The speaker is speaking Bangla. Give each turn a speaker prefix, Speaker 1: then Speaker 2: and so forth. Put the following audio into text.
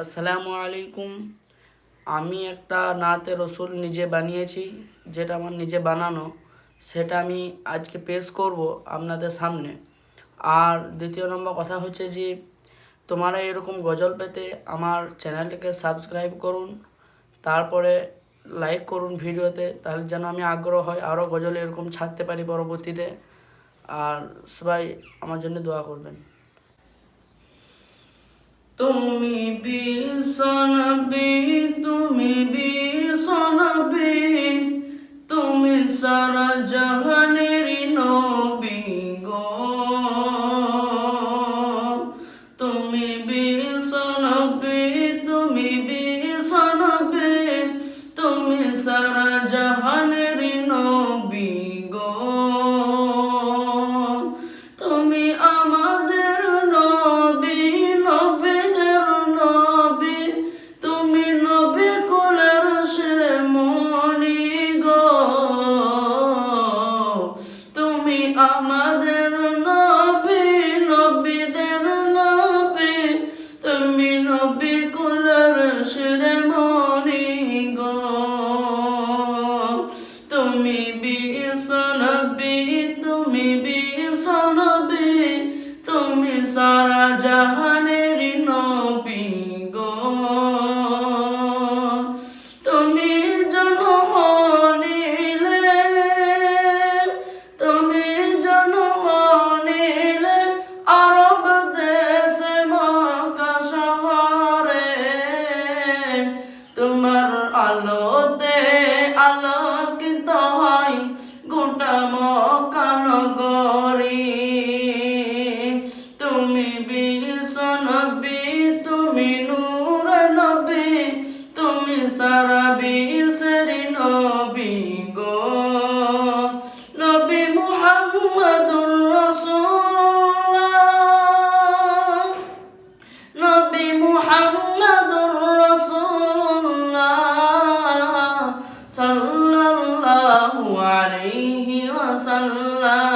Speaker 1: আসসালামু আলাইকুম। আমি একটা নাতে রসুল নিজে বানিয়েছি, যেটা আমার নিজে বানানো, সেটা আমি আজকে পেশ করব আপনাদের সামনে। আর দ্বিতীয় নম্বর কথা হচ্ছে যে তোমরা এরকম গজল পেতে আমার চ্যানেলটিকে সাবস্ক্রাইব করুন, তারপরে লাইক করুন ভিডিওতে, তাহলে যেন আমি আগ্রহ হয় আরও গজল এরকম ছাড়তে পারি পরবর্তীতে। আর সবাই আমার জন্য দোয়া করবেন। তুমি বিশ্বনবী, তুমি বিশ্বনবী, তুমি সারা জাহানের নবী গো। তুমি বিশ্বনবী, তুমি বিশ্বনবী, তুমি সারা জাহানের নবী গো। তুমি আমাদের নবী, নবীদের নবী, তুমি নবী কুলের শিরোমণি গো। তুমি আমাদের নবী, নবীদের নবী, তুমি নবী কুলের শিরোমণি গো। তুমি বিশ্বনবী, তুমি বিশ্বনবী, তুমি সারা জাহানের নবী গো। তুমি জন্ম নিলে, তুমি জন্ম নিলে আরব দেশে মক্কা শহরে। তোমার আলোতে আলোকিত হয় গোটা মক্কা নগরী। তুমি বিশ্বনবী, তুমি নূর নবী, তুমি সারা বিশ্বের নবী গো। নবী মুহাম্মদুর রাসূলুল্লাহ, নবী মুহাম্মদুর রাসূলুল্লাহ সাল্লাল্লাহু আলাইহি ওয়াসাল্লাম।